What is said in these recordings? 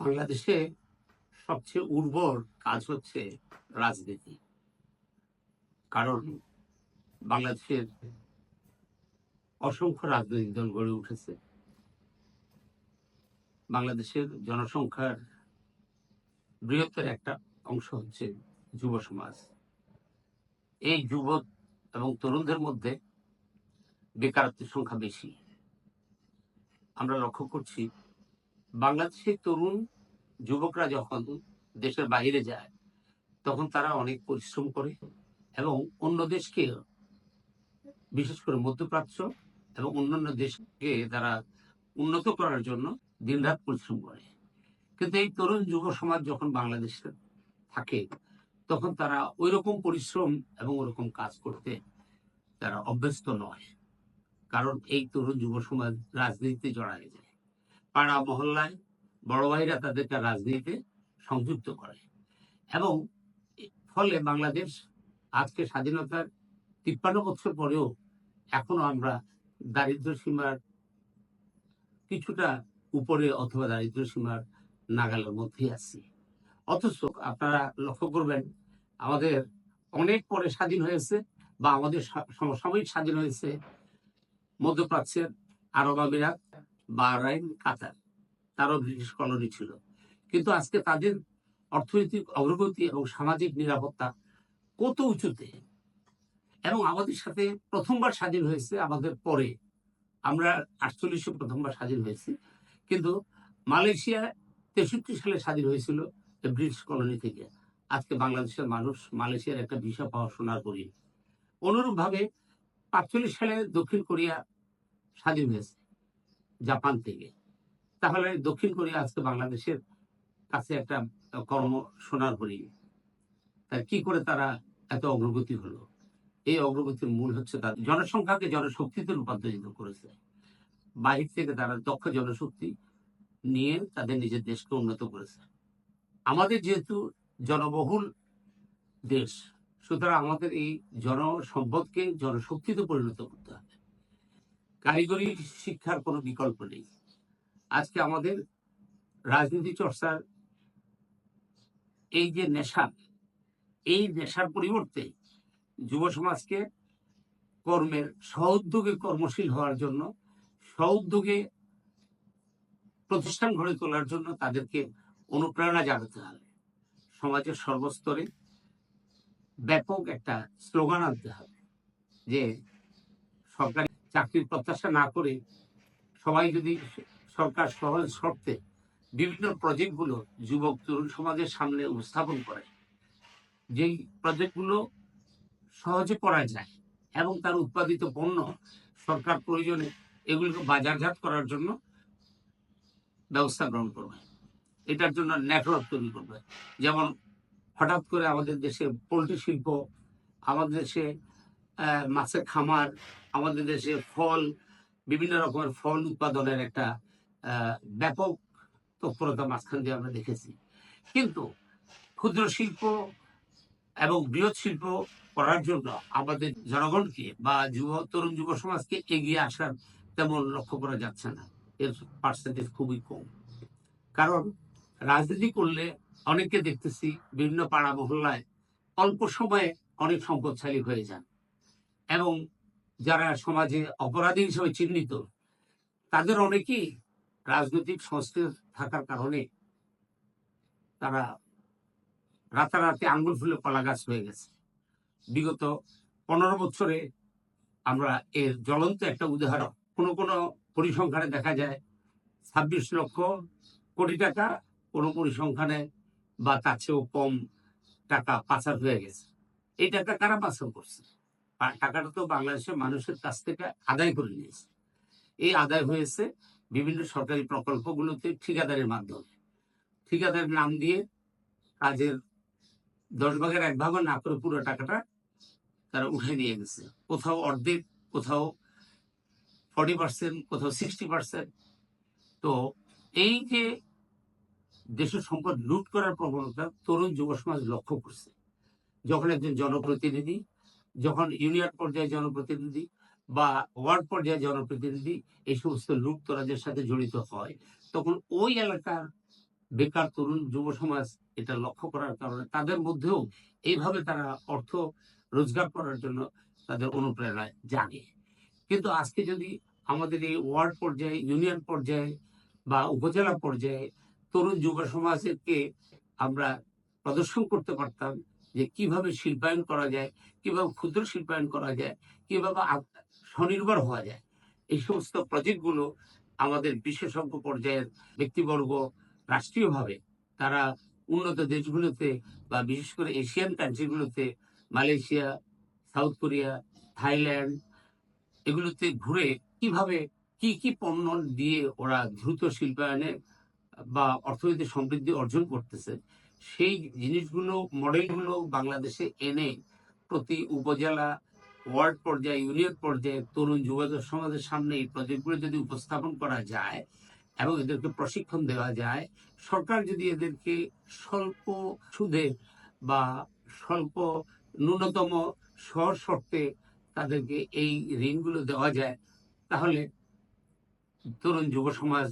বাংলাদেশে সবচেয়ে উর্বর কাজ হচ্ছে রাজনীতি। কারণ বাংলাদেশের অসংখ্য রাজনৈতিক দল গড়ে উঠেছে। বাংলাদেশের জনসংখ্যার বৃহত্তর একটা অংশ হচ্ছে যুব সমাজ। এই যুব এবং তরুণদের মধ্যে বেকারত্বের সংখ্যা বেশি। আমরা লক্ষ্য করছি বাংলাদেশের তরুণ যুবকরা যখন দেশের বাইরে যায় তখন তারা অনেক পরিশ্রম করে এবং অন্য দেশকে, বিশেষ করে মধ্যপ্রাচ্য এবং অন্যান্য দেশকে তারা উন্নত করার জন্য দিনরাত পরিশ্রম করে। কিন্তু এই তরুণ যুব সমাজ যখন বাংলাদেশে থাকে তখন তারা ওই রকম পরিশ্রম এবং ওরকম কাজ করতে তারা অভ্যস্ত নয়। কারণ এই তরুণ যুব সমাজ রাজনীতিতে জড়ায় যায়। পাড়া মহল্লায় বড় ভাইরা তাদেরকে রাজনীতিতে সংযুক্ত করে এবং ফলে বাংলাদেশ আজকে স্বাধীনতার ৫৩ বছর পরেও এখনো আমরা দারিদ্র সীমার কিছুটা উপরে অথবা দারিদ্র সীমার নাগালের মধ্যেই আছি। অথচ আপনারা লক্ষ্য করবেন আমাদের অনেক পরে স্বাধীন হয়েছে বা আমাদের সমসাময়িক স্বাধীন হয়েছে মধ্যপ্রাচ্যের আরব আমিরাত, বাহরাইন, কাতার, তারও ব্রিটিশ কলোনি ছিল। কিন্তু আজকে তাদের অর্থনৈতিক অগ্রগতি এবং সামাজিক নিরাপত্তা কত উঁচুতে, এবং আমাদের সাথে প্রথমবার স্বাধীন হয়েছে আমাদের পরে। আমরা ৪৮ প্রথমবার স্বাধীন হয়েছি, কিন্তু মালয়েশিয়া ৬৩ সালে স্বাধীন হয়েছিল ব্রিটিশ কলোনি থেকে। আজকে বাংলাদেশের মানুষ মালয়েশিয়ার একটা ভিসা পাওয়া সোনার হরিণ। অনুরূপ ভাবে ৪৫ সালে দক্ষিণ কোরিয়া স্বাধীন হয়েছে জাপান থেকে। তাহলে দক্ষিণ কোরিয়া আজকে বাংলাদেশের কাছে একটা কর্ম সোনার হরিণ। তার কি করে তারা এত অগ্রগতি হলো? এই অগ্রগতির মূল হচ্ছে তার জনসংখ্যাকে জনশক্তিতে রূপান্তরিত করেছে। বাহির থেকে তারা দক্ষ জনশক্তি নিয়ে তাদের নিজের দেশকে উন্নত করেছে। আমাদের যেহেতু জনবহুল দেশ, সুতরাং আমাদের এই জনসম্পদকে জনশক্তিতে পরিণত করতে হবে। কারিগরি শিক্ষার কোনো বিকল্প নেই। আজকে আমাদের রাজনীতি চর্চার এই যে নেশা, এই নেশার পরিবর্তে যুব সমাজকে কর্মের স্ব-উদ্যোগে কর্মশীল হওয়ার জন্য, স্ব-উদ্যোগে প্রতিষ্ঠান গড়ে তোলার জন্য তাদেরকে অনুপ্রেরণা জাগাতে হবে। সমাজের সর্বস্তরে ব্যাপক একটা স্লোগান আনতে হবে যে সরকারি চাকরির প্রত্যাশা না করে সবাই যদি সরকার সহজ শর্তে বিভিন্ন প্রজেক্টগুলো যুবক তরুণ সমাজের সামনে উপস্থাপন করে, যেই প্রজেক্টগুলো সহজে করা যায় এবং তার উৎপাদিত পণ্য সরকার প্রয়োজনে এগুলোকে বাজারজাত করার জন্য ব্যবস্থা গ্রহণ করবে, এটার জন্য নেটওয়ার্ক তৈরি করবে। যেমন হঠাৎ করে আমাদের দেশে পোলট্রি শিল্প, আমাদের দেশে মাছের খামার, আমাদের দেশে ফল, বিভিন্ন রকমের ফল উৎপাদনের একটা ব্যাপক তৎপরতা মাঝখান দিয়ে আমরা দেখেছি। কিন্তু ক্ষুদ্র শিল্প এবং বৃহৎ শিল্প করার জন্য আমাদের জনগণকে বা তরুণ যুব সমাজকে এগিয়ে আসার তেমন লক্ষ্য করা যাচ্ছে না। এর পার্সেন্টেজ খুবই কম। কারণ রাজনীতি করলে অনেকে দেখতেছি বিভিন্ন পাড়া মহল্লায় অল্প সময়ে অনেক সম্পদশালী হয়ে যান, এবং যারা সমাজে অপরাধী হিসেবে চিহ্নিত তাদের অনেকেই রাজনৈতিক সংস্কৃতি থাকার কারণে তারা রাতারাতি আঙ্গুল ফুলে কলা গাছ হয়ে গেছে। বিগত 15 বছরে আমরা এর জ্বলন্ত একটা উদাহরণ, কোনো কোনো পরিসংখ্যানে দেখা যায় 26 লক্ষ কোটি টাকা কোনো পরিসংখ্যানে বা তার চেয়েও কম টাকা পাচার হয়ে গেছে। এই টাকা কারা পাচার করছে? টাকাটা তো বাংলাদেশের মানুষের কাছ থেকে আদায় করে নিয়েছে। এই আদায় হয়েছে বিভিন্ন সরকারি প্রকল্পগুলোতে ঠিকাদারের মাধ্যমে। ঠিকাদারের নাম দিয়ে কাজের 10 ভাগের 1 ভাগও না করে পুরো টাকাটা তারা উঠে নিয়ে গেছে। কোথাও অর্ধেক, কোথাও 40%, কোথাও 60%। তো এই যে দেশের সম্পদ লুট করার প্রবণতা তরুণ যুব সমাজ লক্ষ্য করছে। যখন একজন জনপ্রতিনিধি, যখন ইউনিয়ন পর্যায়ে জনপ্রতিনিধি বা ওয়ার্ড পর্যায়ে জনপ্রতিনিধি এই সমস্ত লুটতরাজের সাথে জড়িত হয়, তখন ওই এলাকার বেকার তরুণ যুব সমাজ এটা লক্ষ্য করার কারণে তাদের মধ্যেও এইভাবে তারা অর্থ রোজগার করার জন্য তাদের অনুপ্রেরণা জাগে। কিন্তু আজকে যদি আমাদের এই ওয়ার্ড পর্যায়ে, ইউনিয়ন পর্যায়ে বা উপজেলা পর্যায়ে তরুণ যুব সমাজকে আমরা প্রদর্শন করতে পারতাম যে কিভাবে শিল্পায়ন করা যায়, কিভাবে ক্ষুদ্র শিল্পায়ন করা যায়, কিভাবে স্বনির্ভর হওয়া যায়। এই সমস্ত প্রজেক্টগুলো আমাদের বিশেষজ্ঞ পর্যায়ের ব্যক্তিবর্গ রাষ্ট্রীয়ভাবে তারা উন্নত দেশগুলোতে বা বিশেষ করে এশিয়ান কান্ট্রিগুলোতে, মালয়েশিয়া, সাউথ কোরিয়া, থাইল্যান্ড এগুলোতে ঘুরে কিভাবে কি কি পণ্য দিয়ে ওরা দ্রুত শিল্পায়নে বা অর্থনৈতিক সমৃদ্ধি অর্জন করতেছে, সেই জিনিসগুলো মডেলগুলো বাংলাদেশে এনে প্রতি উপজেলা, ওয়ার্ড পর্যায়ে, ইউনিয়ন পর্যায়ে তরুণ যুব সমাজের সামনে এই প্রজেক্টগুলো যদি উপস্থাপন করা যায় এবং এদেরকে প্রশিক্ষণ দেওয়া যায়, সরকার যদি এদেরকে স্বল্প সুদে বা স্বল্প ন্যূনতম সহজ শর্তে তাদেরকে এই ঋণগুলো দেওয়া যায়, তাহলে তরুণ যুব সমাজ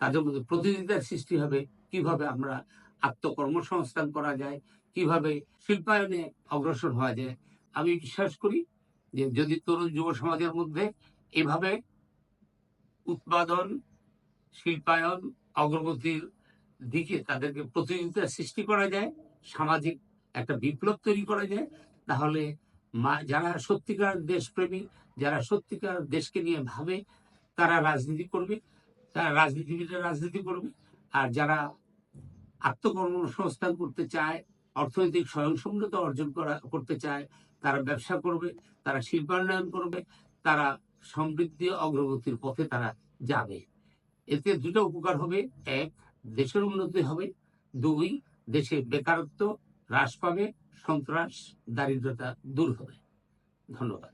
তাদের মধ্যে প্রতিযোগিতার সৃষ্টি হবে। কিভাবে আমরা আত্মকর্মসংস্থান করা যায়, কিভাবে শিল্পায়নে অগ্রসর হওয়া যায়। আমি বিশ্বাস করি যে যদি তরুণ যুব সমাজের মধ্যে এভাবে উৎপাদন, শিল্পায়ন, অগ্রগতির দিকে তাদেরকে প্রতিযোগিতার সৃষ্টি করা যায়, সামাজিক একটা বিপ্লব তৈরি করা যায়, তাহলে যারা সত্যিকার দেশপ্রেমী, যারা সত্যিকার দেশকে নিয়ে ভাবে, তারা রাজনীতি করবে, তারা রাজনীতিবিদরা রাজনীতি করবে। আর যারা আত্মকর্মসংস্থান করতে চায়, অর্থনৈতিক স্বয়ংসম্পূর্ণতা অর্জন করতে চায়, তারা ব্যবসা করবে, তারা শিল্পায়ন করবে, তারা সমৃদ্ধি অগ্রগতির পথে তারা যাবে। এতে দুটো উপকার হবে: এক, দেশের উন্নতি হবে; দুই, দেশে বেকারত্ব হ্রাস পাবে, সন্ত্রাস, দারিদ্রতা দূর হবে। ধন্যবাদ।